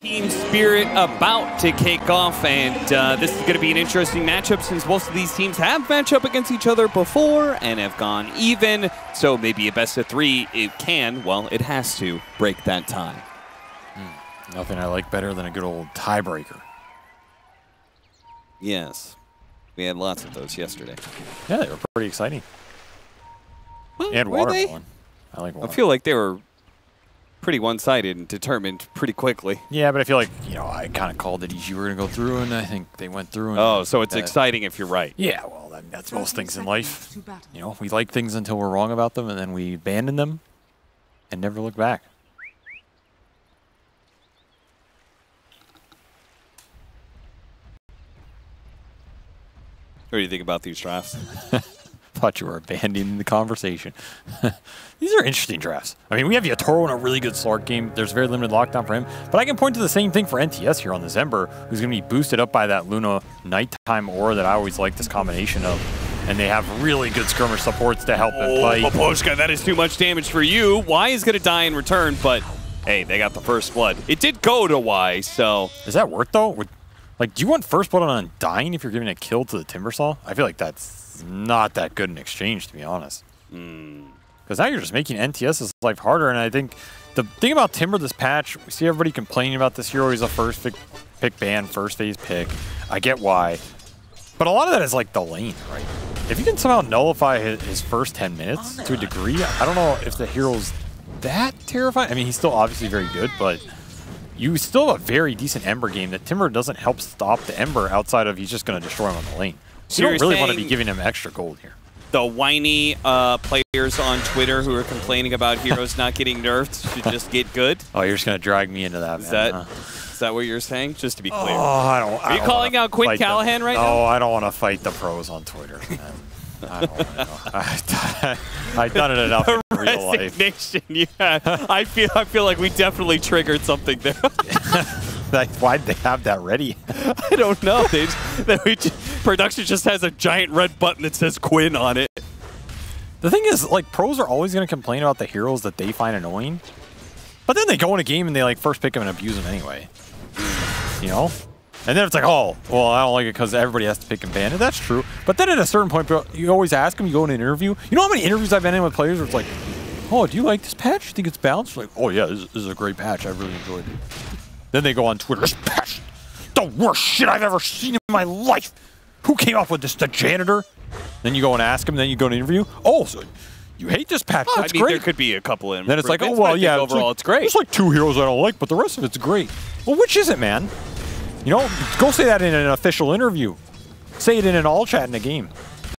Team Spirit about to kick off, and this is going to be an interesting matchup since most of these teams have matched up against each other before and have gone even. So maybe a best of three, it has to break that tie. Nothing I like better than a good old tiebreaker. Yes, we had lots of those yesterday. Yeah, they were pretty exciting. Well, and watermelon. I like watermelon. I feel like they were pretty one-sided and determined pretty quickly. Yeah, but I feel like, I kind of called it easy. You were going to go through, and I think they went through. And oh, so it's exciting if you're right. Yeah, well, that's most things in life. We like things until we're wrong about them, and then we abandon them and never look back. What do you think about these drafts? Thought you were abandoning the conversation. These are interesting drafts. I mean, we have Yatoro in a really good Slark game. There's very limited lockdown for him. But I can point to the same thing for NTS here on this Ember, who's going to be boosted up by that Luna nighttime aura that I always like this combination of. And they have really good skirmish supports to help them fight. Poposhka, that is too much damage for you. Y is going to die in return, but hey, they got the first blood. It did go to Y, so... Does that work, though? Do you want first blood on Undying if you're giving a kill to the Timbersaw? I feel like that's not that good in exchange, to be honest. Because now you're just making NTS's life harder, and I think the thing about Timber this patch, we see everybody complaining about this hero. He's a first pick ban, first phase pick. I get why. But a lot of that is like the lane, right? If you can somehow nullify his first 10 minutes to a degree, I don't know if the hero's that terrifying. I mean, he's still obviously very good, but you still have a very decent Ember game that Timber doesn't help stop the Ember outside of he's just going to destroy him on the lane. So you don't really want to be giving him extra gold here. The whiny players on Twitter who are complaining about heroes not getting nerfed should just get good? Oh, you're just going to drag me into that, Is that what you're saying? Just to be clear. Oh, Are you calling out Quinn Callahan right now? No, I don't want to fight the pros on Twitter, man. I don't want to know. I've done it enough in real life. Resignation, yeah. I feel like we definitely triggered something there. Why'd they have that ready? I don't know. Production just has a giant red button that says Quinn on it. The thing is, pros are always going to complain about the heroes that they find annoying. But then they go in a game and they, first pick them and abuse them anyway. And then it's like, oh, well, I don't like it because everybody has to pick and ban it. That's true. But then at a certain point, you always ask them, you go in an interview. You know how many interviews I've been in with players where it's like, oh, do you like this patch? You think it's balanced? Like, oh, yeah, this is a great patch. I really enjoyed it. Then they go on Twitter, this patch, the worst shit I've ever seen in my life. Who came up with this? The janitor? Then you go and ask him, then you go and interview. Oh, so you hate this patch. That's great. There could be a couple in. Then it's like, oh, well, yeah. Overall, it's great. There's 2 heroes I don't like, but the rest of it's great. Well, which is it, man? Go say that in an official interview. Say it in an all chat in a game.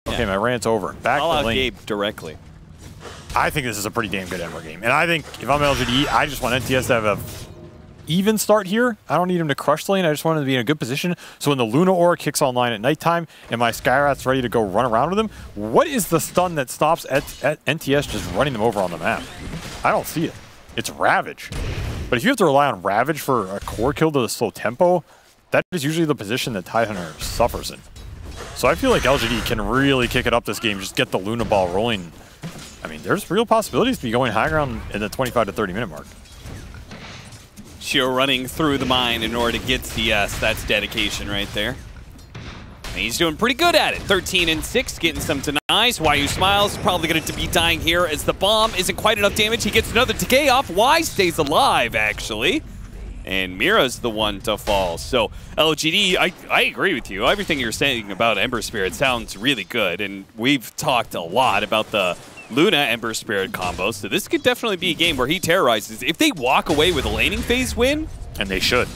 Yeah. Okay, my rant's over. Back to the lane. Gabe directly. I think this is a pretty damn good Ember game. And I think if I'm LGD, I just want NTS to have a even start here. I don't need him to crush the lane. I just want him to be in a good position. So when the Luna Aura kicks online at nighttime and my Skyrat's ready to go run around with him, what is the stun that stops at NTS just running them over on the map? I don't see it. It's Ravage. But if you have to rely on Ravage for a core kill to the slow tempo, that is usually the position that Tidehunter suffers in. So I feel like LGD can really kick it up this game, just get the Luna ball rolling. I mean, there's real possibilities to be going high ground in the 25 to 30 minute mark. Shio running through the mine in order to get CS. That's dedication right there. And he's doing pretty good at it. 13 and 6, getting some denies. YU Smiles probably going to be dying here as the bomb isn't quite enough damage. He gets another decay off. Y stays alive, actually. And Mira's the one to fall. So LGD, I agree with you. Everything you're saying about Ember Spirit sounds really good. And we've talked a lot about the Luna Ember Spirit combo. So this could definitely be a game where he terrorizes. If they walk away with a laning phase win. And they should.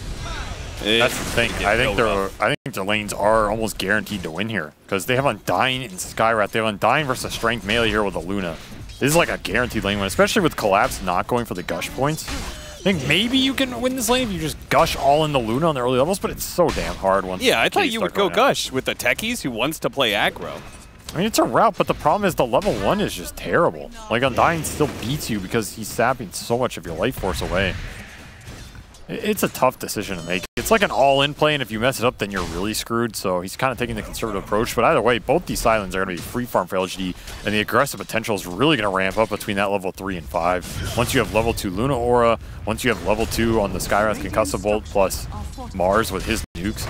That's the thing. I think their lanes are almost guaranteed to win here. Because they have Undying and Skyrat. They have Undying versus Strength melee here with a Luna. This is like a guaranteed lane win, especially with Collapse not going for the gush points. I think maybe you can win this lane if you just gush all in the Luna on the early levels, but it's so damn hard once. Yeah, I thought you would go gush with the techies who wants to play aggro. I mean, it's a route, but the problem is the level 1 is just terrible. Undying still beats you because he's sapping so much of your life force away. It's a tough decision to make. It's like an all-in play, and if you mess it up, then you're really screwed. So he's kind of taking the conservative approach. But either way, both these silents are going to be free farm for LGD, and the aggressive potential is really going to ramp up between that level 3 and 5. Once you have level 2 Luna Aura, once you have level 2 on the Skywrath Concussive Bolt plus Mars with his nukes,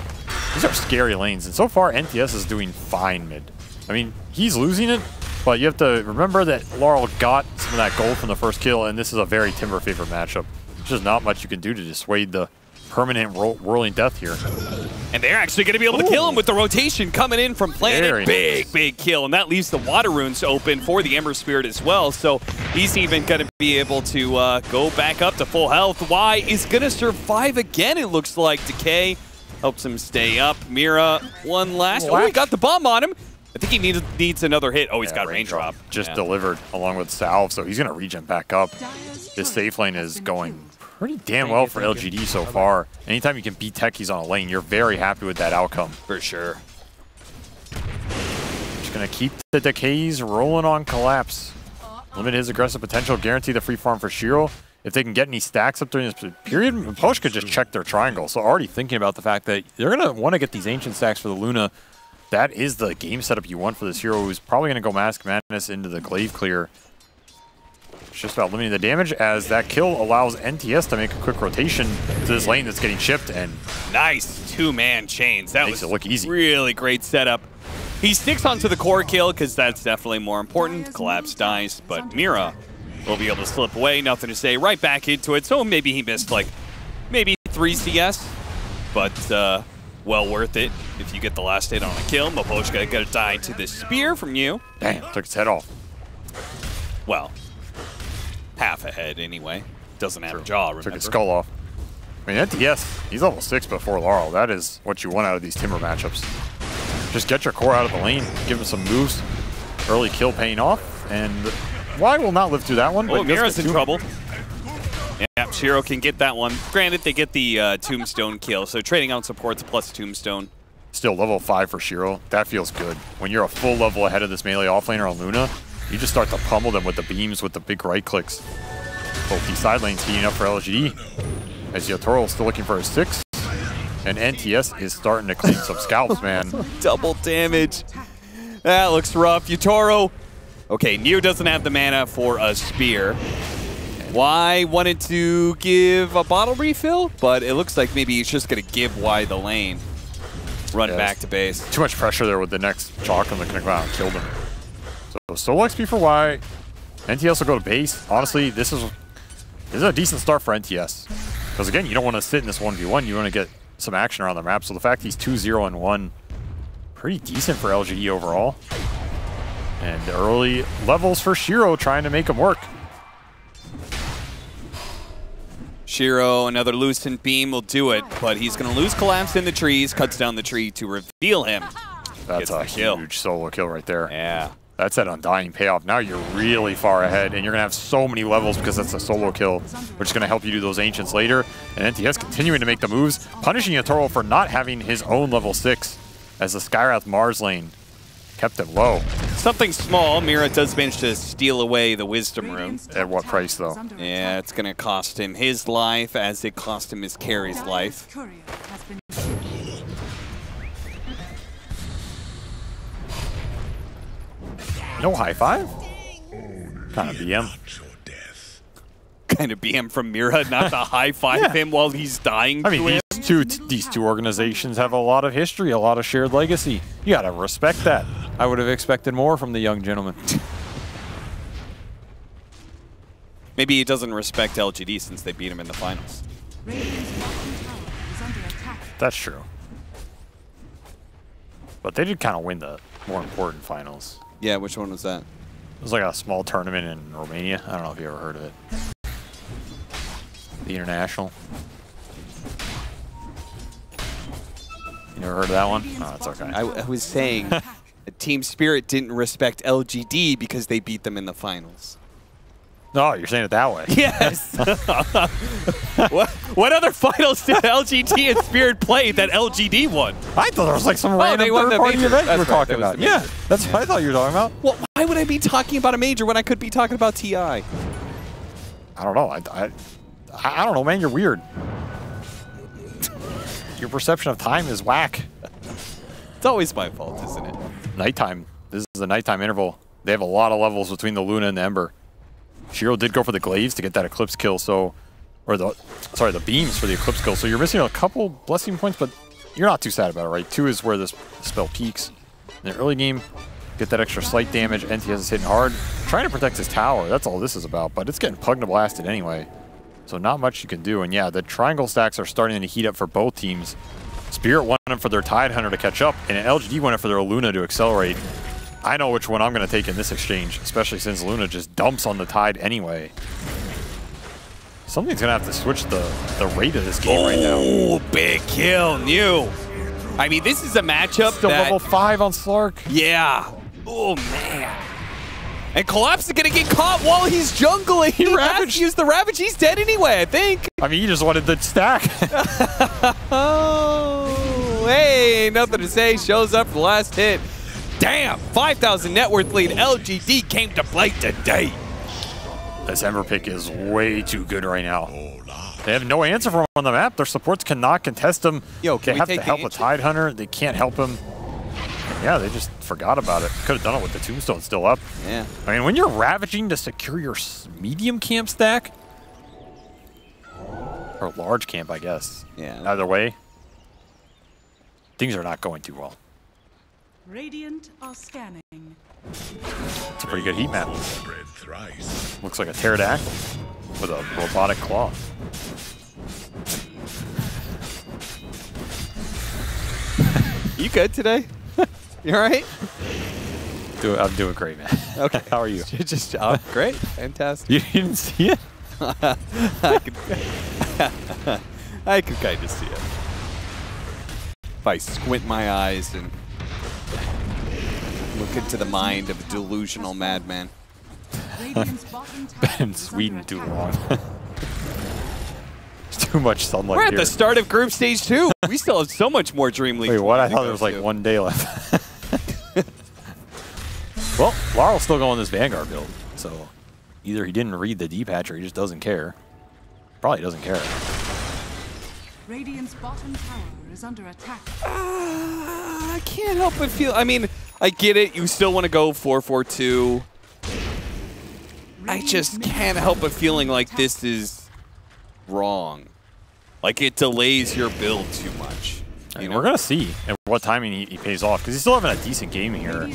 these are scary lanes. And so far, NTS is doing fine mid. I mean, he's losing it, but you have to remember that Laurel got some of that gold from the first kill, and this is a very Timber favored matchup. There's just not much you can do to dissuade the permanent whirling death here. And they're actually going to be able to kill him with the rotation coming in from Planet. Big kill. And that leaves the water runes open for the Ember Spirit as well. So he's even going to be able to go back up to full health. Y is going to survive again, it looks like. Decay helps him stay up. Mira, one last. Oh, he got the bomb on him. I think he needs another hit. Oh, he's got Raindrop. Just delivered along with Salve, so he's going to regen back up. This safe lane is going pretty damn well for LGD so far. Anytime you can beat techies on a lane, you're very happy with that outcome. For sure. Just going to keep the decays rolling on Collapse. Limit his aggressive potential, guarantee the free farm for Shiro. If they can get any stacks up during this period, Posh could just check their triangle. So already thinking about the fact that they're going to want to get these ancient stacks for the Luna. That is the game setup you want for this hero, who's probably going to go Mask Madness into the Glaive Clear. It's just about limiting the damage, as that kill allows NTS to make a quick rotation to this lane that's getting chipped. And nice two-man chains. That makes it look easy. Really great setup. He sticks onto the core kill because that's definitely more important. Collapse dies, but Mira will be able to slip away. Nothing to say. Right back into it. So maybe he missed like maybe 3 CS, but well worth it if you get the last hit on a kill. Moposhka gonna die to the spear from you. Damn, took his head off. Well, half a head anyway. Doesn't have a jaw, remember? Took his skull off. I mean, NTS, he's level 6 before Laurel. That is what you want out of these Timber matchups. Just get your core out of the lane, give him some moves. Early kill paying off, and Y will not live through that one. Oh, Mira's in trouble. Yeah, Shiro can get that one. Granted, they get the Tombstone kill, so trading out supports plus Tombstone. Still level 5 for Shiro. That feels good. When you're a full level ahead of this melee offlaner on Luna, you just start to pummel them with the beams with the big right clicks. Both these side lanes heating up for LGD. As Yotoro still looking for his 6. And NTS is starting to clean some scalps, man. Double damage. That looks rough. Yotoro. Okay, Neo doesn't have the mana for a spear. Y wanted to give a bottle refill, but it looks like maybe he's just going to give Y the lane. Run back to base. Too much pressure there with the next chalk, and they're going to go out and kill them. So solo XP for Y. NTS will go to base. Honestly, this is a decent start for NTS. Because again, you don't want to sit in this 1v1. You want to get some action around the map. So the fact he's 2-0-1, pretty decent for LGD overall. And early levels for Shiro trying to make him work. Shiro, another loosened beam will do it, but he's going to lose Collapse in the trees, cuts down the tree to reveal him. That's a huge solo kill right there. Yeah. That's that Undying payoff. Now you're really far ahead, and you're going to have so many levels because that's a solo kill, which is going to help you do those Ancients later. And NTS continuing to make the moves, punishing Yotoro for not having his own level 6 as the Skywrath Mars lane kept him low. Something small. Mira does manage to steal away the Wisdom Rune. At what price, though? Yeah, it's going to cost him his life as it cost him his carry's life. No high five? Kind of BM. Kind of BM from Mira, not to high five him while he's dying. I mean, these two organizations have a lot of history, a lot of shared legacy. You gotta respect that. I would have expected more from the young gentleman. Maybe he doesn't respect LGD since they beat him in the finals. That's true. But they did kind of win the more important finals. Yeah, which one was that? It was like a small tournament in Romania. I don't know if you ever heard of it. The International. You never heard of that one? Oh, it's okay. I was saying Team Spirit didn't respect LGD because they beat them in the finals. No, you're saying it that way. Yes. What other finals did LGD and Spirit play that LGD won? I thought there was like some random third-party event you were talking about. Yeah, that's what I thought you were talking about. Well, why would I be talking about a major when I could be talking about TI? I don't know. I don't know, man. You're weird. Your perception of time is whack. It's always my fault, isn't it? Nighttime. This is the nighttime interval. They have a lot of levels between the Luna and the Ember. Shiro did go for the glaives to get that Eclipse kill, so... Or the... Sorry, the beams for the Eclipse kill. So you're missing a couple blessing points, but you're not too sad about it, right? 2 is where this spell peaks. In the early game, get that extra slight damage. NTS is hitting hard. Trying to protect his tower. That's all this is about, but it's getting Pugna blasted anyway. So not much you can do. And yeah, the triangle stacks are starting to heat up for both teams. Spirit wanted for their Tide Hunter to catch up, and LGD wanted for their Luna to accelerate. I know which one I'm going to take in this exchange, especially since Luna just dumps on the Tide anyway. Something's going to have to switch the rate of this game right now. Oh, big kill, New. I mean, this is a matchup Still that... level 5 on Slark. Yeah. Oh, man. And Collapse is going to get caught while he's jungling. He has to use the Ravage. He's dead anyway, I think. I mean, he just wanted the stack. Oh, hey, nothing to say. Shows up for the last hit. Damn, 5,000 net worth lead. LGD came to play today. This Ember pick is way too good right now. They have no answer for him on the map. Their supports cannot contest him. Yo, they have to help a Tide Hunter. They can't help him. Yeah, they just forgot about it. Could have done it with the Tombstone still up. Yeah. I mean, when you're ravaging to secure your medium camp stack, or large camp, I guess. Yeah. Either way, things are not going too well. Radiant are scanning. It's a pretty good heat map. Looks like a pterodactyl with a robotic claw. You good today? You all right? I'm doing great, man. Okay. How are you? Just great. Fantastic. You didn't see it? I could kind of see it. If I squint my eyes and look into the mind of a delusional madman. Been in Sweden too long. There's too much sunlight We're at here. the start of group stage 2. We still have so much more Dream League. Wait, what? I thought there was like 1 day left. Well, Laurel's still going this Vanguard build, so either he didn't read the D-patch or he just doesn't care. Probably doesn't care. Radiant's bottom tower is under attack. I can't help but feel... I mean, I get it. You still want to go 4-4-2. I just can't help but feeling like this is wrong. Like it delays your build too much. You know? We're going to see at what timing he pays off, because he's still having a decent game here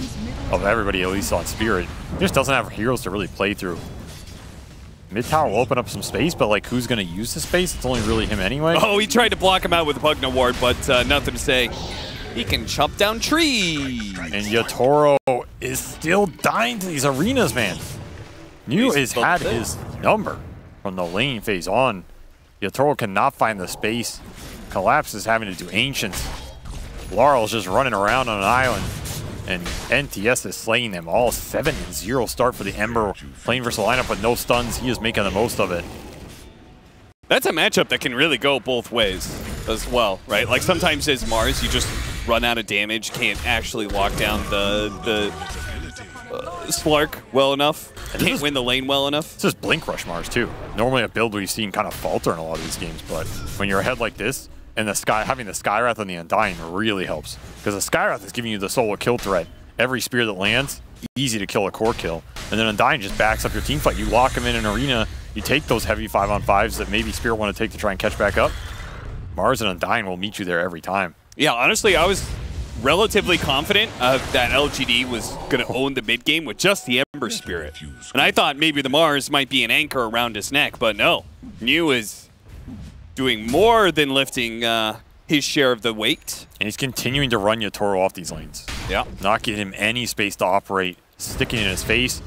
of everybody, at least on Spirit. He just doesn't have heroes to really play through. Mid tower will open up some space, but like who's going to use the space? It's only really him anyway. Oh, he tried to block him out with the Pugna Ward, but nothing to say. He can chop down trees. And Yatoro is still dying to these arenas, man. New has had his number from the lane phase on. Yatoro cannot find the space. Collapse is having to do Ancients. Laurel's just running around on an island. And NTS is slaying them all. 7-0 start for the Ember. Playing versus the lineup with no stuns. He is making the most of it. That's a matchup that can really go both ways as well, right? Like sometimes as Mars, you just run out of damage, can't actually lock down the Slark well enough. Can't win the lane well enough. It's just Blink Rush Mars too. Normally a build we've seen kind of falter in a lot of these games, but when you're ahead like this, and having the Skywrath and the Undying really helps. Because the Skywrath is giving you the solo kill threat. Every spear that lands, easy to kill a core kill. And then Undying just backs up your team fight. You lock them in an arena, you take those heavy 5-on-5s that maybe Spirit want to take to try and catch back up. Mars and Undying will meet you there every time. Yeah, honestly, I was relatively confident that LGD was going to own the mid game with just the Ember Spirit. And I thought maybe the Mars might be an anchor around his neck, but no. New is doing more than lifting his share of the weight. And he's continuing to run Yatoro off these lanes. Yeah. Not giving him any space to operate, sticking in his face.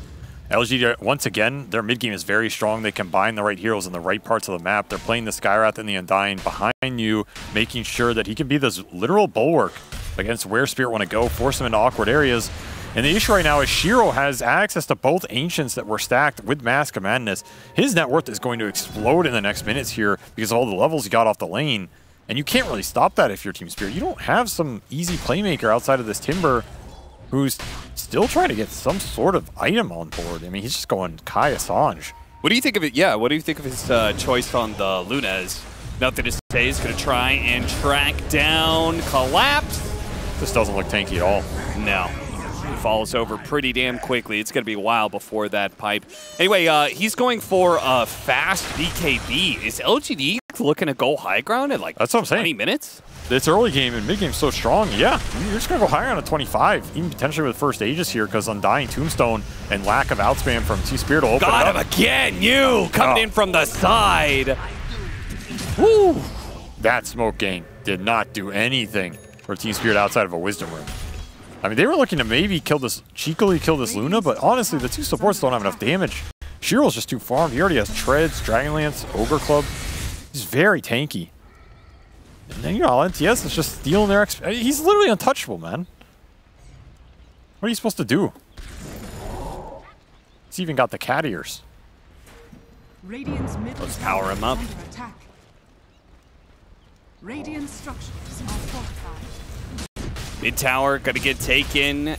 LGD, once again, their mid game is very strong. They combine the right heroes in the right parts of the map. They're playing the Skywrath and the Undying behind you, making sure that he can be this literal bulwark against where Spirit want to go, force him into awkward areas. And the issue right now is Shiro has access to both Ancients that were stacked with Mask of Madness. His net worth is going to explode in the next minutes here because of all the levels he got off the lane. And you can't really stop that if you're Team Spirit. You don't have some easy playmaker outside of this Timber who's still trying to get some sort of item on board. I mean, he's just going Kai Assange. What do you think of it? Yeah, what do you think of his choice on the Lunez? Nothing to say. He's going to try and track down Collapse. This doesn't look tanky at all. No. He falls over pretty damn quickly. It's going to be a while before that pipe. Anyway, he's going for a fast BKB. Is LGD looking to go high ground at like That's what I'm saying. 20 minutes? It's early game and mid game's so strong. Yeah, you're just going to go higher on a 25, even potentially with first Aegis here because Undying Tombstone and lack of outspam from T-Spirit will open Got it him up. again, you! Coming in from the side. Woo! That smoke gang did not do anything for Team Spirit outside of a Wisdom Room. I mean, they were looking to maybe cheekily kill this Luna, but honestly, the two supports don't have enough damage. Shiro's just too farmed. He already has Treads, Dragonlance, Ogre Club. He's very tanky. And then, you know, NTS is just stealing their XP. He's literally untouchable, man. What are you supposed to do? He's even got the cat ears. Radiant's middle Let's power him up. is under attack. Radiant structures are fortified. Mid tower gonna get taken.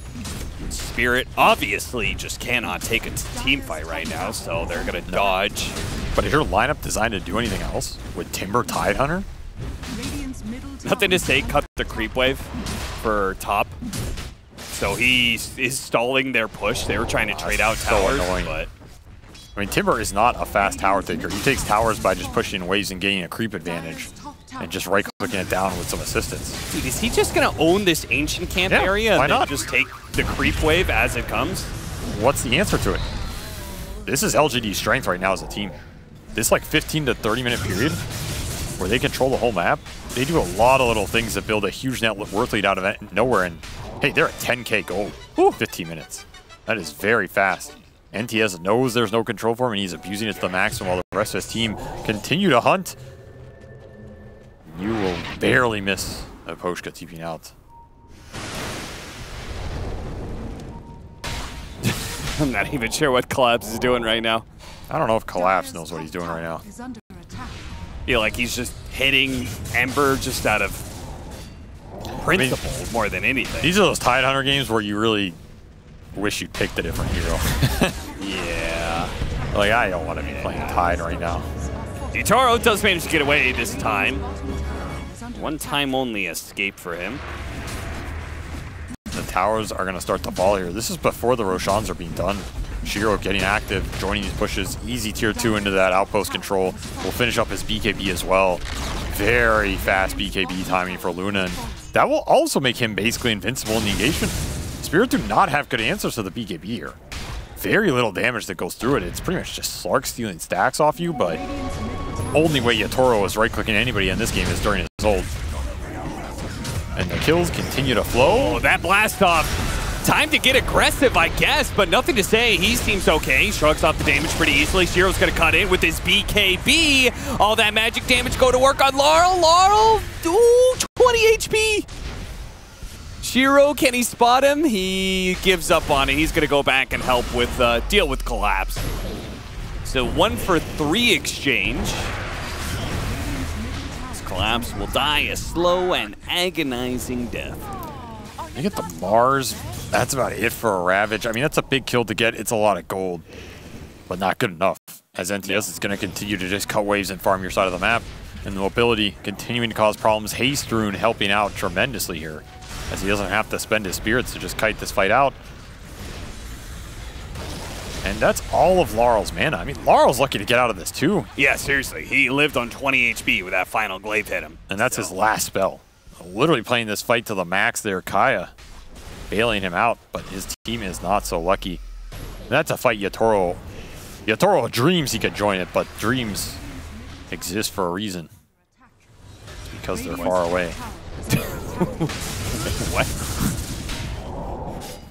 Spirit obviously just cannot take a team fight right now, so they're gonna dodge. But is your lineup designed to do anything else? With Timber Tidehunter? Radiant's middle Nothing to tower say, is cut the creep wave for top. So he is stalling their push. They were trying to trade out so towers, annoying. but I mean, Timber is not a fast tower taker. He takes towers by just pushing in waves and gaining a creep advantage. And just right-clicking it down with some assistance. dude, is he just gonna own this ancient camp Yeah, area why and then not? just take the creep wave as it comes? What's the answer to it? This is LGD's strength right now as a team. This like 15 to 30 minute period where they control the whole map, they do a lot of little things that build a huge net worth lead out of nowhere. And hey, they're at 10k gold. 15 minutes. That is very fast. NTS knows there's no control for him and he's abusing it to the maximum while the rest of his team continue to hunt. You will barely miss a Poshka TPing out. I'm not even sure what Collapse is doing right now. I don't know if Collapse knows what he's doing right now. is under attack. I feel like he's just hitting Ember just out of principle more than anything. These are those Tidehunter games where you really wish you picked a different hero. Yeah. Like, I don't want to be playing Tide right now. Yatoro does manage to get away this time. One time only escape for him. The towers are going to start to fall here. This is before the Roshans are being done. Shiro getting active, joining these pushes. Easy tier 2 into that outpost control. Will finish up his BKB as well. Very fast BKB timing for Luna. And that will also make him basically invincible in the engagement. Spirit do not have good answers to the BKB here. Very little damage that goes through it. It's pretty much just Slark stealing stacks off you, but only way Yatoro is right-clicking anybody in this game is during his ult. And the kills continue to flow. Oh, that blast off. Time to get aggressive, I guess, but nothing to say. He seems okay. He shrugs off the damage pretty easily. Shiro's gonna cut in with his BKB. All that magic damage go to work on Laurel. Laurel, ooh, 20 HP. Shiro, can he spot him? He gives up on it. He's gonna go back and help with deal with Collapse. So 1 for 3 exchange. This Collapse will die a slow and agonizing death. You get the Mars. That's about it for a Ravage. I mean, that's a big kill to get. It's a lot of gold, but not good enough. As NTS is going to continue to just cut waves and farm your side of the map. And the mobility continuing to cause problems. Haste Rune helping out tremendously here, as he doesn't have to spend his spirits to just kite this fight out. And that's all of Laurel's mana. I mean, Laurel's lucky to get out of this too. Yeah, seriously. He lived on 20 HP with that final glaive hit him. And that's his last spell. Literally playing this fight to the max there. Kaya bailing him out, but his team is not so lucky. And that's a fight Yatoro dreams he could join it, but dreams exist for a reason. It's because they're far away. What?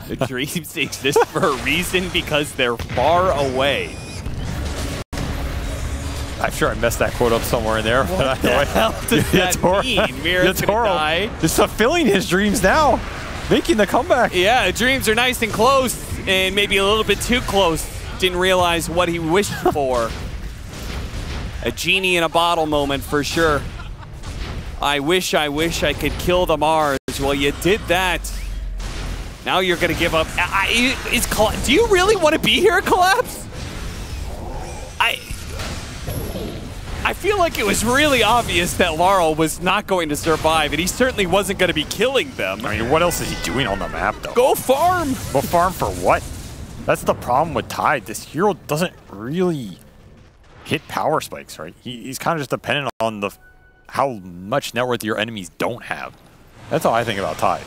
The dreams exist for a reason because they're far away. I'm sure I messed that quote up somewhere in there. What the hell does that mean? Mira's gonna die. Just fulfilling his dreams now, making the comeback. Yeah, dreams are nice and close, and maybe a little bit too close. Didn't realize what he wished for. A genie in a bottle moment for sure. I wish I could kill the Mars. Well, you did that. Now you're gonna give up. Do you really want to be here, Collapse? I feel like it was really obvious that Laurel was not going to survive, and he certainly wasn't going to be killing them. I mean, what else is he doing on the map, though? Go farm! Go farm for what? That's the problem with Tide. This hero doesn't really hit power spikes, right? He's kind of just dependent on how much net worth your enemies don't have. That's how I think about Tide.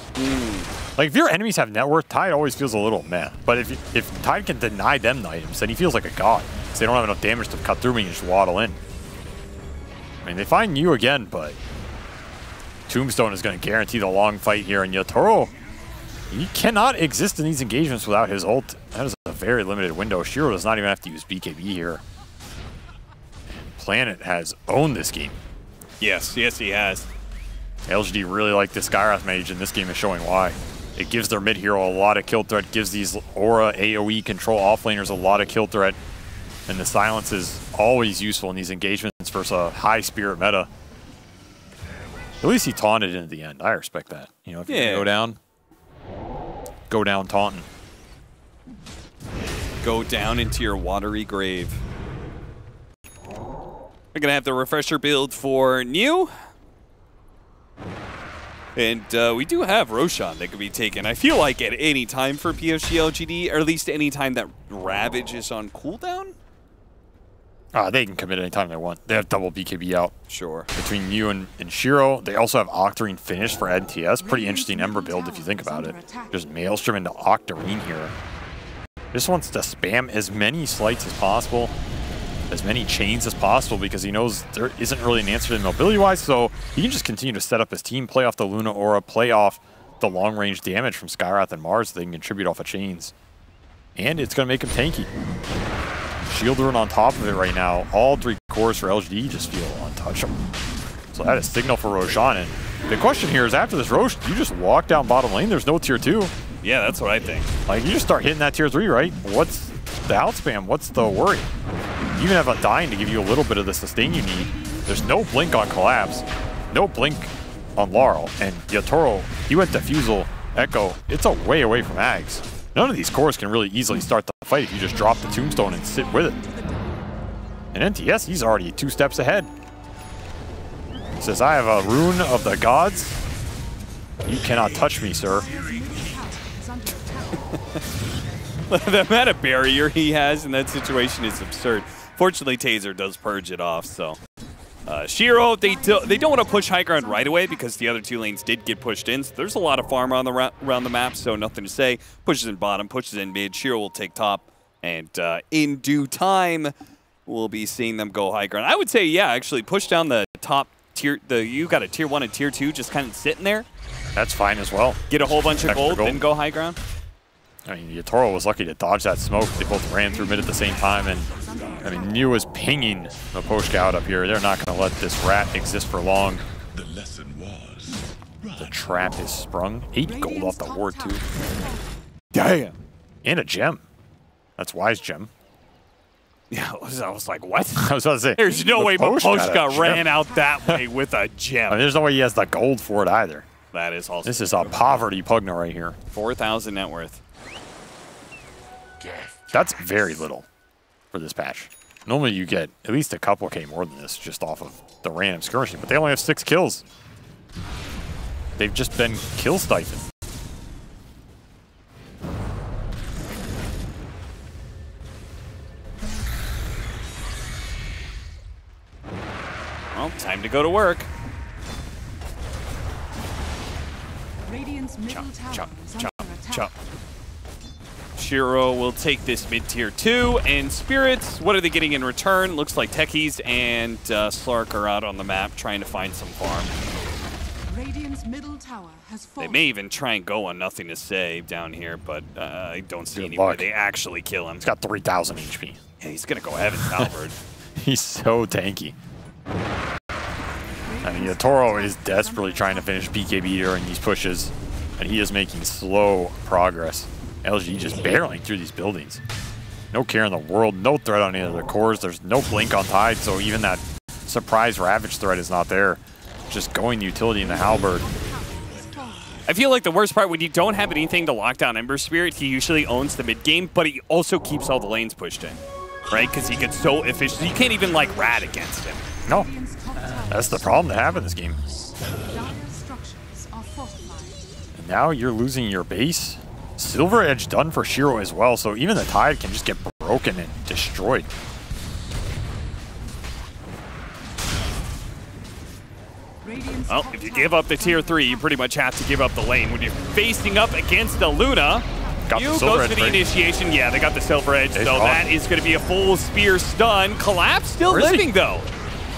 Like, if your enemies have net worth, Tide always feels a little meh. But if Tide can deny them the items, then he feels like a god. Because they don't have enough damage to cut through me and just waddle in. I mean, they find you again, but Tombstone is going to guarantee the long fight here. And Yatoro, he cannot exist in these engagements without his ult. That is a very limited window. Shiro does not even have to use BKB here. And Planet has owned this game. Yes, yes, he has. LGD really like this Skyrath mage, and this game is showing why. It gives their mid hero a lot of kill threat, gives these aura AoE control offlaners a lot of kill threat, and the silence is always useful in these engagements versus a high spirit meta. At least he taunted in at the end. I respect that. You know, if you're gonna go down taunting. Go down into your watery grave. We're gonna have the refresher build for New. And we do have Roshan that could be taken, I feel like, at any time for PSG.LGD, or at least any time that Ravage is on cooldown? They can commit anytime they want. They have double BKB out. Sure. Between you and Shiro, they also have Octarine finished for NTS. Pretty interesting Ember build if you think about it. Just Maelstrom into Octarine here. Just wants to spam as many slights as possible, as many chains as possible, because he knows there isn't really an answer to him mobility-wise, so he can just continue to set up his team, play off the Luna Aura, play off the long-range damage from Skyrath and Mars so they can contribute off of chains. And it's going to make him tanky. Shield rune on top of it right now. All 3 cores for LGD just feel untouchable. So that is signal for Roshan. And the question here is, after this Rosh, you just walk down bottom lane, there's no tier 2. Yeah, that's what I think. Like, you just start hitting that tier 3, right? What's the outspam? What's the worry? You even have a Dying to give you a little bit of the sustain you need. There's no blink on Collapse, no blink on Laurel, and Yatoro, he went Defusal, Echo. It's a way away from Ags. None of these cores can really easily start the fight if you just drop the Tombstone and sit with it. And NTS, he's already 2 steps ahead. He says, I have a rune of the gods. You cannot touch me, sir. The meta barrier he has in that situation is absurd. Fortunately, Taser does purge it off, so. Shiro, they don't want to push high ground right away because the other 2 lanes did get pushed in. So there's a lot of farm on around the map, so nothing to say. Pushes in bottom, pushes in mid. Shiro will take top, and in due time, we'll be seeing them go high ground. I would say, yeah, actually push down the top tier. You got a tier 1 and tier 2 just kind of sitting there. That's fine as well. Get a whole bunch of gold, then go high ground. I mean, Yatoro was lucky to dodge that smoke. They both ran through mid at the same time, and I mean, New is pinging Maposhka out up here. They're not going to let this rat exist for long. The lesson was the trap is sprung. 8 gold off the ward, too. Damn. And a gem. That's wise gem. Yeah, I was like, what? I was about to say, there's no way Maposhka ran out that way with a gem. I mean, there's no way he has the gold for it either. That is also This is a poverty Pugna right here. 4,000 net worth. That's very little for this patch. Normally you get at least a couple K more than this just off of the random skirmishing, but they only have 6 kills. They've just been kill stifled. Well, time to go to work. Radiant's middle tower is under attack. Shiro will take this mid-tier 2, and Spirits, what are they getting in return? Looks like Techies and Slark are out on the map trying to find some farm. Radiant's middle tower has fallen. They may even try and go on nothing to save down here, but I don't see any way they actually kill him. He's got 3,000 HP. Yeah, he's going to go Heaven's Halberd. He's so tanky. I mean, Yatoro is desperately trying to finish BKB during these pushes, and he is making slow progress. LG just barreling through these buildings. No care in the world, no threat on any of their cores. There's no blink on Tide, so even that surprise Ravage threat is not there. Just going utility in the Halberd. I feel like the worst part, when you don't have anything to lock down Ember Spirit, he usually owns the mid game, but he also keeps all the lanes pushed in, right? Because he gets so efficient. You can't even like rat against him. No. That's the problem that happened this game. And now you're losing your base. Silver Edge done for Shiro as well, so even the Tide can just get broken and destroyed. Well, if you give up the tier 3, you pretty much have to give up the lane. When you're facing up against the Luna, you go for the initiation. Yeah, they got the Silver Edge, so that is going to be a full spear stun. Collapse still living, though.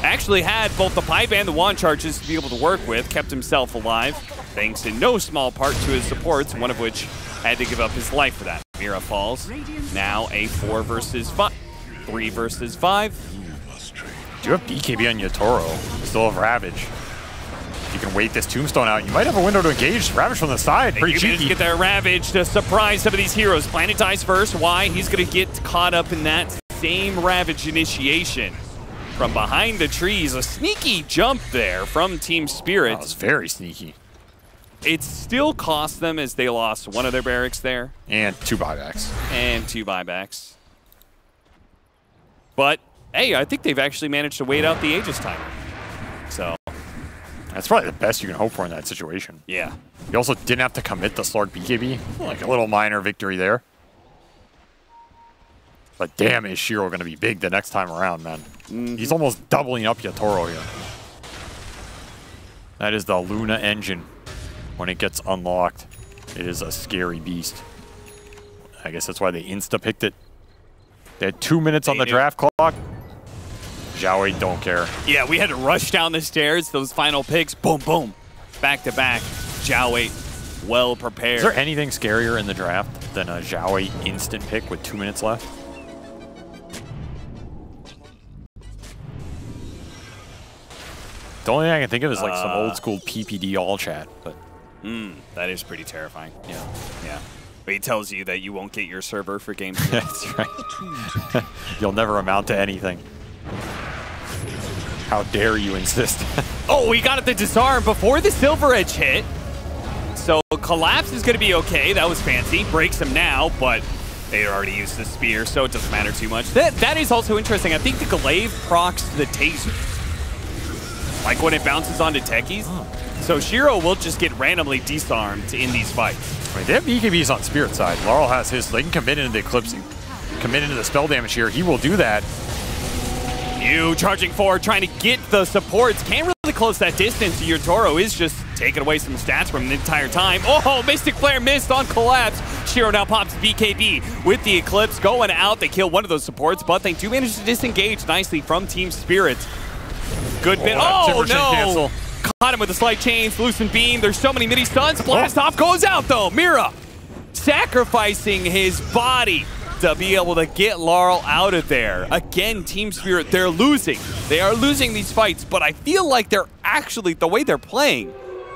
Actually had both the pipe and the wand charges to be able to work with, kept himself alive, thanks in no small part to his supports, one of which had to give up his life for that. Mira falls. Now a 4 versus 5. 3 versus 5. Do you have BKB on Yatoro? You still have Ravage. You can wait this Tombstone out. You might have a window to engage. Ravage from the side, pretty cheeky. Get that Ravage to surprise some of these heroes. Planet dies first. Why? He's going to get caught up in that same Ravage initiation. From behind the trees, a sneaky jump there from Team Spirit. That was very sneaky. It still cost them as they lost one of their barracks there. And 2 buybacks. And 2 buybacks. But, hey, I think they've actually managed to wait out the Aegis timer. So... that's probably the best you can hope for in that situation. Yeah. You also didn't have to commit the Slark BKB. Like a little minor victory there. But damn, is Shiro going to be big the next time around, man. He's almost doubling up Yatoro here. That is the Luna engine. When it gets unlocked, it is a scary beast. I guess that's why they insta-picked it. They had 2 minutes on the draft clock. Xiaowei don't care. Yeah, we had to rush down the stairs. Those final picks, boom, boom. Back to back. Xiaowei, well prepared. Is there anything scarier in the draft than a Xiaowei instant pick with 2 minutes left? The only thing I can think of is like some old school PPD all chat, but that is pretty terrifying. Yeah, yeah. But he tells you that you won't get your server for game 2. That's right. You'll never amount to anything. How dare you insist? Oh, he got at the disarm before the Silver Edge hit. So Collapse is going to be okay. That was fancy. Breaks him now, but they already used the spear, so it doesn't matter too much. That is also interesting. I think the Glaive procs the Taser. Like when it bounces onto techies. So Shiro will just get randomly disarmed in these fights. Right, they have BKBs on Spirit side. Laurel has his, so they can commit into the Eclipse and commit into the spell damage here. He will do that. You charging forward, trying to get the supports. Can't really close that distance. Yatoro is just taking away some stats from the entire time. Oh, Mystic Flare missed on Collapse. Shiro now pops BKB with the Eclipse going out. They kill one of those supports, but they do manage to disengage nicely from Team Spirit. Good bit. Oh, no. Cancel. Caught him with a slight change. Loosen beam. There's so many mini stuns. Blast off goes out, though. Mira sacrificing his body to be able to get Laurel out of there. Again, Team Spirit, they're losing. They are losing these fights, but I feel like they're actually, the way they're playing,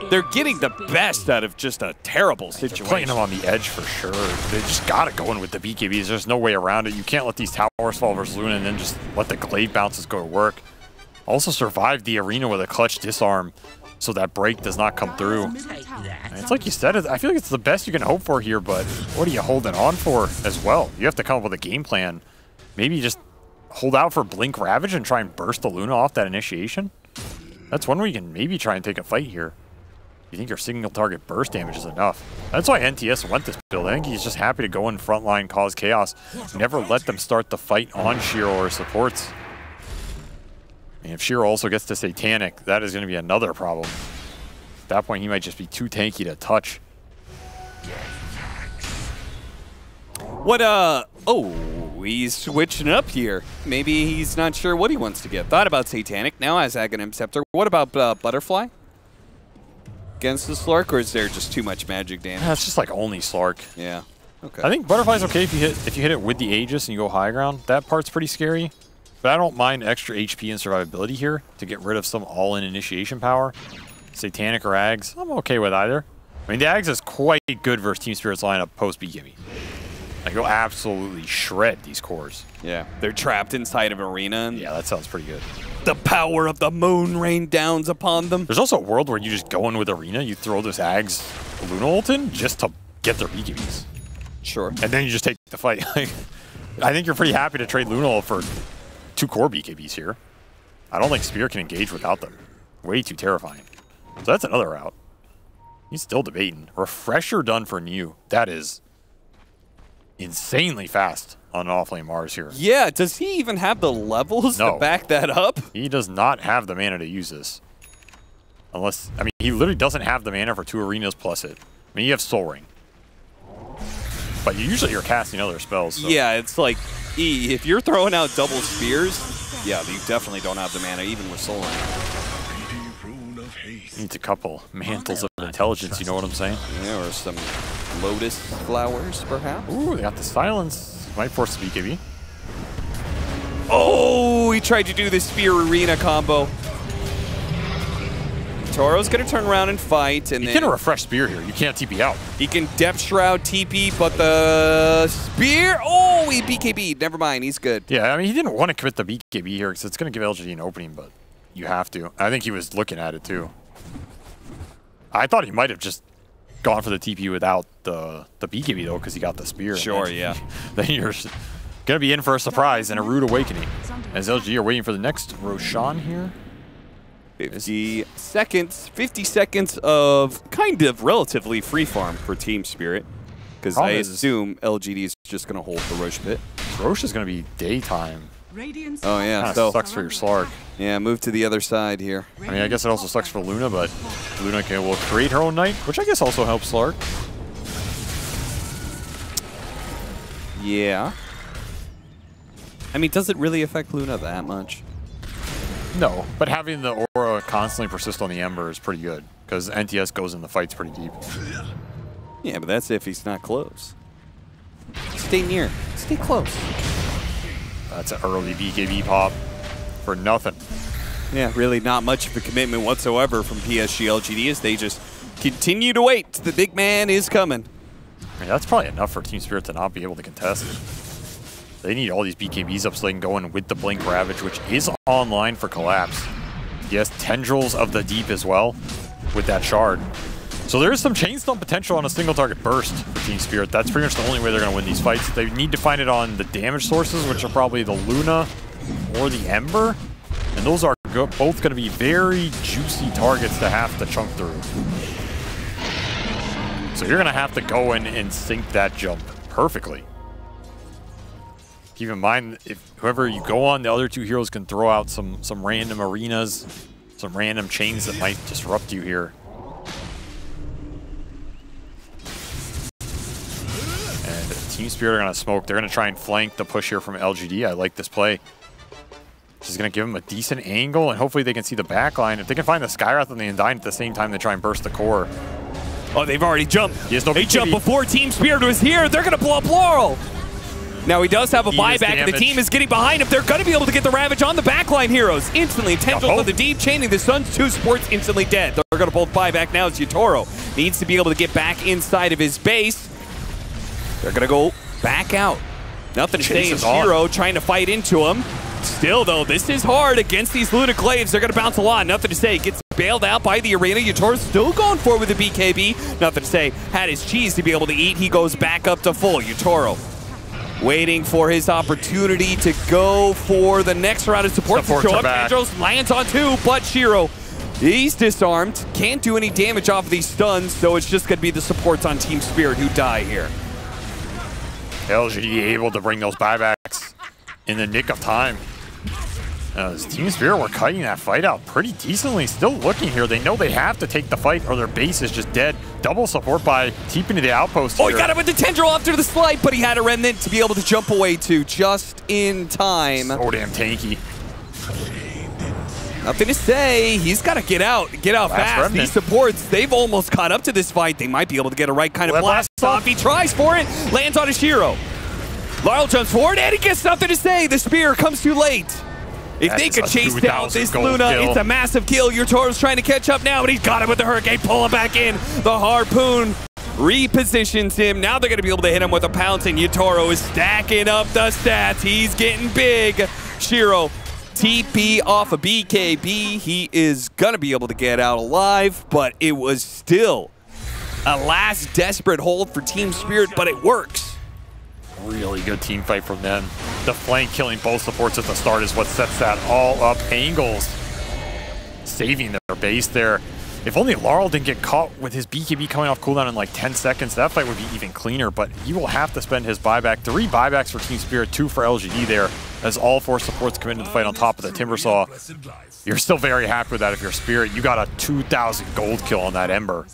they're getting the best out of just a terrible situation. They're playing them on the edge for sure. They just got it going with the BKBs. There's no way around it. You can't let these towers fall versus Luna and then just let the Glaive bounces go to work. Also survived the arena with a clutch disarm so that break does not come through. And it's like you said, I feel like it's the best you can hope for here, but what are you holding on for as well? You have to come up with a game plan. Maybe just hold out for Blink Ravage and try and burst the Luna off that initiation. That's one way you can maybe try and take a fight here. You think your single target burst damage is enough. That's why NTS went this build. I think he's just happy to go in frontline, cause chaos. Never let them start the fight on Shiro or supports. And if Shiro also gets to Satanic, that is going to be another problem. At that point, he might just be too tanky to touch. What, oh, he's switching up here. Maybe he's not sure what he wants to get. Thought about Satanic, now has Aghanim Scepter. What about Butterfly? Against the Slark, or is there just too much magic damage? It's just like only Slark. Yeah, okay. I think Butterfly's okay if you hit it with the Aegis and you go high ground. That part's pretty scary. But I don't mind extra HP and survivability here to get rid of some all-in initiation power. Satanic or Ags, I'm okay with either. I mean, the Ags is quite good versus Team Spirit's lineup post-BKB. Like, you'll absolutely shred these cores. Yeah, they're trapped inside of arena. Yeah, that sounds pretty good. The power of the moon rained down upon them. There's also a world where you just go in with arena, you throw this Ags Luna ult in just to get their BKBs. Sure. And then you just take the fight. I think you're pretty happy to trade Luna ult for 2 core BKBs here. I don't think Spear can engage without them. Way too terrifying. So that's another route. He's still debating. Refresher done for New. That is insanely fast on an offlane Mars here. Yeah, does he even have the levels to back that up? He does not have the mana to use this. Unless, I mean, he literally doesn't have the mana for 2 arenas plus it. I mean, you have Soul Ring. But usually you're casting other spells. So. Yeah, it's like, if you're throwing out double spears, yeah, you definitely don't have the mana, even with Soul Ring. Needs a couple mantles of intelligence, you know what I'm saying? Yeah, or some lotus flowers, perhaps? Ooh, they got the silence. Might force the BKB. Oh, he tried to do the spear arena combo. Toro's going to turn around and fight. And you can refresh spear here. You can't TP out. He can depth shroud TP, but the spear, oh, he BKB'd. Never mind, he's good. Yeah, I mean, he didn't want to commit the BKB here because it's going to give LGD an opening, but you have to. I think he was looking at it too. I thought he might have just gone for the TP without the BKB though, because he got the spear. Sure, then, yeah. Then you're going to be in for a surprise and a rude awakening. As LGD are waiting for the next Roshan here. 50 seconds of kind of relatively free farm for Team Spirit. Because I assume LGD is just going to hold the Roche pit. Roche is going to be daytime. Oh, yeah. Kinda so sucks for your Slark. Yeah, move to the other side here. I mean, I guess it also sucks for Luna, but Luna will create her own Knight, which I guess also helps Slark. Yeah. I mean, does it really affect Luna that much? No, but having the aura constantly persist on the Ember is pretty good, because NTS goes in the fights pretty deep. Yeah, but that's if he's not close. Stay near. Stay close. That's an early BKB pop for nothing. Yeah, really not much of a commitment whatsoever from PSG.LGD as they just continue to wait. The big man is coming. I mean, that's probably enough for Team Spirit to not be able to contest it. They need all these BKBs up so they can go in with the Blink Ravage, which is online for Collapse. He has Tendrils of the Deep as well with that Shard. So there is some Chain Stun potential on a single target burst for Team Spirit. That's pretty much the only way they're going to win these fights. They need to find it on the damage sources, which are probably the Luna or the Ember. And those are both going to be very juicy targets to have to chunk through. So you're going to have to go in and sink that jump perfectly. Keep in mind, if whoever you go on, the other two heroes can throw out some random arenas, some random chains that might disrupt you here. And Team Spirit are going to smoke. They're going to try and flank the push here from LGD. I like this play. She's going to give them a decent angle, and hopefully they can see the backline. If they can find the Skywrath and the Undyne at the same time, they try and burst the core. Oh, they've already jumped. They jumped before Team Spirit was here. They're going to blow up Laurel. Now he does have a buyback, and the team is getting behind him. They're going to be able to get the Ravage on the backline heroes. Instantly, Tendrils of the Deep, chaining the Sun's 2 supports instantly dead. They're going to both buy back now as Yatoro needs to be able to get back inside of his base. They're going to go back out. Nothing to say is Hero trying to fight into him. Still, though, this is hard against these Luna Claves. They're going to bounce a lot. Nothing to say. Gets bailed out by the arena. Yatoro's still going for it with the BKB. Nothing to say. Had his cheese to be able to eat. He goes back up to full. Yatoro waiting for his opportunity to go for the next round of support to show up. Tendrils lands on 2, but Shiro, he's disarmed. Can't do any damage off of these stuns, so it's just going to be the supports on Team Spirit who die here. LGD able to bring those buybacks in the nick of time. As Team Spirit were cutting that fight out pretty decently. Still looking here. They know they have to take the fight or their base is just dead. Double support by TPing to the outpost here. Oh, he got it with the Tendril after the slide, but he had a Remnant to be able to jump away to just in time. So damn tanky. Nothing to say. He's got to get out fast. Remnant. These supports, they've almost caught up to this fight. They might be able to get a right kind of blast off. He tries for it, lands on his hero. Laurel jumps forward, and he gets nothing to say. The spear comes too late. If they could chase down this Luna, it's a massive kill. Yatoro's trying to catch up now, but he's got it with the Hurricane. Pull him back in. The Harpoon repositions him. Now they're going to be able to hit him with a pounce, and Yatoro is stacking up the stats. He's getting big. Shiro, TP off of BKB. He is going to be able to get out alive, but it was still a last desperate hold for Team Spirit, but it works. Really good team fight from them. The flank killing both supports at the start is what sets that all up. Angles saving their base there. If only Laurel didn't get caught with his BKB coming off cooldown in like 10 seconds, that fight would be even cleaner, but he will have to spend his buyback. 3 buybacks for Team Spirit, 2 for LGD there, as all 4 supports come into the fight on top of the Timbersaw. You're still very happy with that if you're Spirit. You got a 2,000 gold kill on that Ember.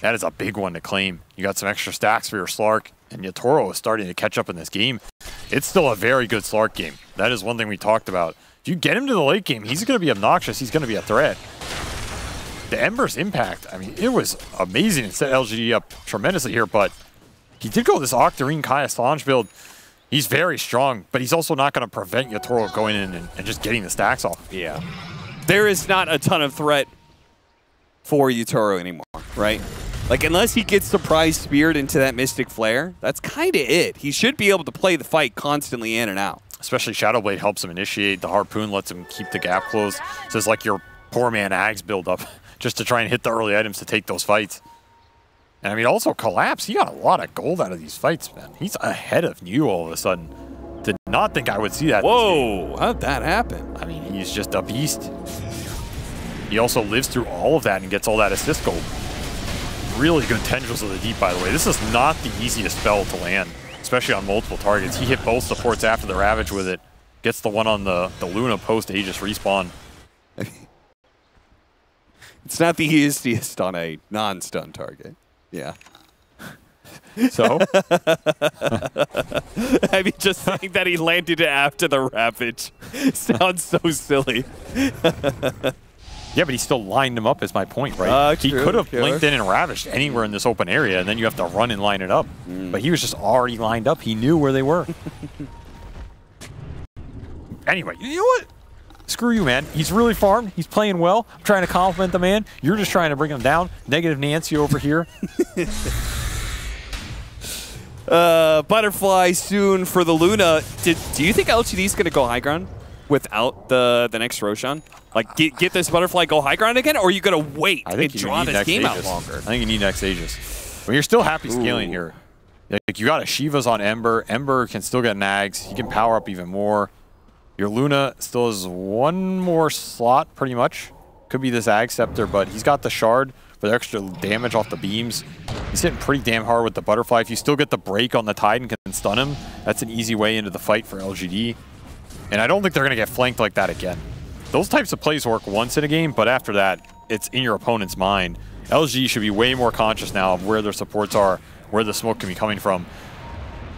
That is a big one to claim. You got some extra stacks for your Slark, and Yatoro is starting to catch up in this game. It's still a very good Slark game. That is one thing we talked about. If you get him to the late game, he's going to be obnoxious. He's going to be a threat. The Ember's impact, I mean, it was amazing. It set LGD up tremendously here, but he did go this Octarine Kaya Solange build. He's very strong, but he's also not going to prevent Yatoro going in and just getting the stacks off. Yeah. There is not a ton of threat for Yatoro anymore, right? Like, unless he gets Surprise Speared into that Mystic Flare, that's kind of it. He should be able to play the fight constantly in and out. Especially Shadowblade helps him initiate. The Harpoon lets him keep the gap closed. So it's like your poor man Ags build up just to try and hit the early items to take those fights. And I mean, also Collapse, he got a lot of gold out of these fights, man. He's ahead of New all of a sudden. Did not think I would see that. Whoa, how'd that happen? I mean, he's just a beast. He also lives through all of that and gets all that assist gold. Really good Tendrils of the Deep, by the way. This is not the easiest spell to land, especially on multiple targets. He hit both supports after the Ravage with it. Gets the one on the Luna post-Aegis respawn. It's not the easiest on a non-stun target. Yeah. So? I mean, just saying that he landed it after the Ravage sounds so silly. Yeah, but he still lined him up is my point, right? He could have blinked in and ravaged anywhere in this open area, and then you have to run and line it up. But he was just already lined up. He knew where they were. Anyway, you know what? Screw you, man. He's really farmed. He's playing well. I'm trying to compliment the man. You're just trying to bring him down. Negative Nancy over here. Butterfly soon for the Luna. Do you think LGD's going to go high ground without the next Roshan? Like, get this Butterfly go high ground again, or are you going to wait and draw this game out longer? I think you need next Aegis. Well, you're still happy scaling here. Like, you got a Shiva's on Ember. Ember can still get nags. He can power up even more. Your Luna still has one more slot, pretty much. Could be this Ag Scepter, but he's got the Shard for the extra damage off the beams. He's hitting pretty damn hard with the Butterfly. If you still get the break on the Tide and can stun him, that's an easy way into the fight for LGD. And I don't think they're going to get flanked like that again. Those types of plays work once in a game, but after that, it's in your opponent's mind. LG should be way more conscious now of where their supports are, where the smoke can be coming from.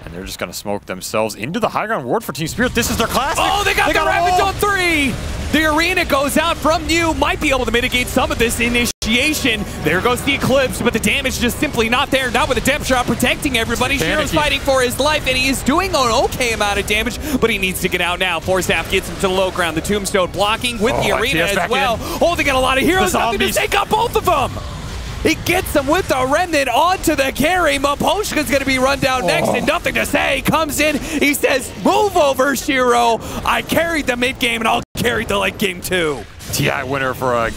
And they're just going to smoke themselves into the high ground ward for Team Spirit. This is their classic. Oh, they got the Ravage on 3. The arena goes out from New. Might be able to mitigate some of this initiation. There goes the Eclipse, but the damage just simply not there. Not with a depth shot protecting everybody. Shiro's fighting for his life, and he is doing an okay amount of damage, but he needs to get out now. Forstaff gets him to the low ground. The Tombstone blocking with the arena as well. Oh, they got a lot of heroes. Nothing to take out both of them. He gets him with the Remnant onto the carry. Maposhka's going to be run down next, and nothing to say. Comes in, he says, move over, Shiro. I carried the mid game, and I'll carry the late game too. TI winner for a...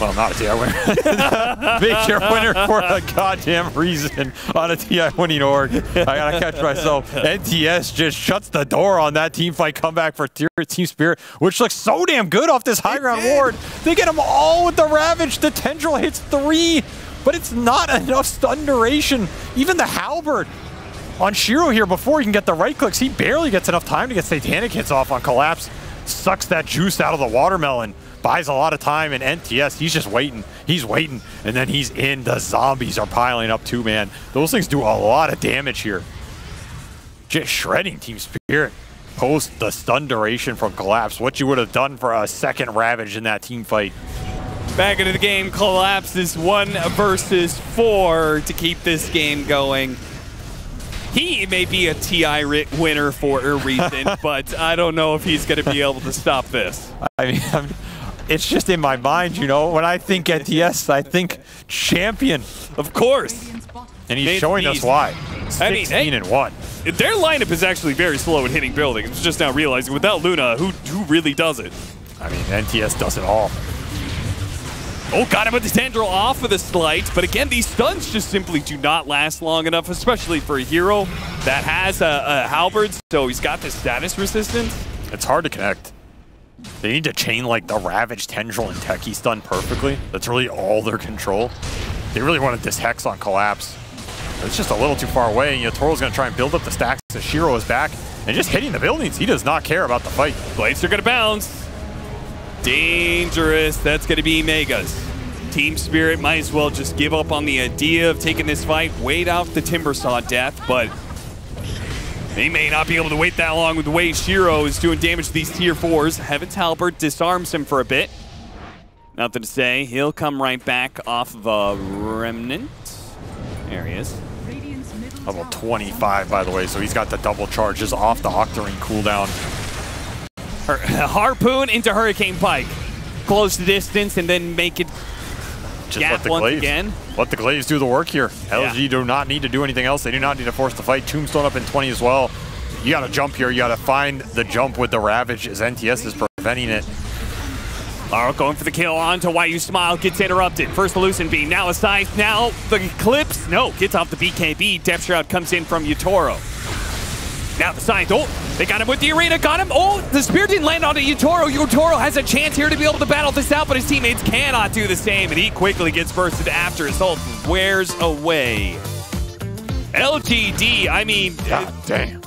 Well, not a TI winner. Major winner for a goddamn reason on a TI winning org. I gotta catch myself. NTS just shuts the door on that team fight comeback for Team Spirit, which looks so damn good off this high ground ward. They get them all with the Ravage. The Tendril hits 3, but it's not enough stun duration. Even the Halberd on Shiro here, before he can get the right clicks, he barely gets enough time to get Satanic hits off on Collapse. Sucks that juice out of the watermelon. Buys a lot of time, and NTS, he's just waiting. He's waiting, and then he's in. The zombies are piling up too, man. Those things do a lot of damage here. Just shredding Team Spirit. Post the stun duration from Collapse. What you would have done for a second Ravage in that team fight. Back into the game, Collapse is 1 versus 4 to keep this game going. He may be a TI winner for a reason, but I don't know if he's going to be able to stop this. I mean, it's just in my mind, you know. When I think NTS, I think champion. Of course. And he's showing us why. 16-1. Their lineup is actually very slow at hitting buildings. It's just now realizing without Luna, who really does it? I mean, NTS does it all. Oh, got him with the tendril off of the slight. But again, these stuns just simply do not last long enough, especially for a hero that has a halberd, so he's got this status resistance. It's hard to connect. They need to chain like the Ravage, Tendril, and Techie stun perfectly. That's really all their control. They really wanted this Hex on Collapse. It's just a little too far away, and Toro's going to try and build up the stacks as Shiro is back. And just hitting the buildings, he does not care about the fight. Blades are going to bounce. Dangerous. That's going to be Megas. Team Spirit might as well just give up on the idea of taking this fight, wait out the Timbersaw death, but they may not be able to wait that long with the way Shiro is doing damage to these tier 4s. Heaven's Halberd disarms him for a bit. Nothing to say. He'll come right back off of a Remnant. There he is. Level 25, by the way, so he's got the double charges off the Octarine cooldown. Harpoon into Hurricane Pike. Close the distance and then make it Just gap let the once Glaives, again. Let the Glaives do the work here. LG do not need to do anything else. They do not need to force the fight. Tombstone up in 20 as well. You got to jump here. You got to find the jump with the Ravage as NTS is preventing it. Laro going for the kill onto Why You Smile, gets interrupted. First the Lucent Beam, now a Scythe, now the Eclipse. No, gets off the BKB. Depth Shroud comes in from Yutoro. Now the Scythe, oh, they got him with the Arena, got him. Oh, the Spear didn't land onto Yutoro. Yutoro has a chance here to be able to battle this out, but his teammates cannot do the same, and he quickly gets bursted after his ult wears away. LGD, I mean, God damn.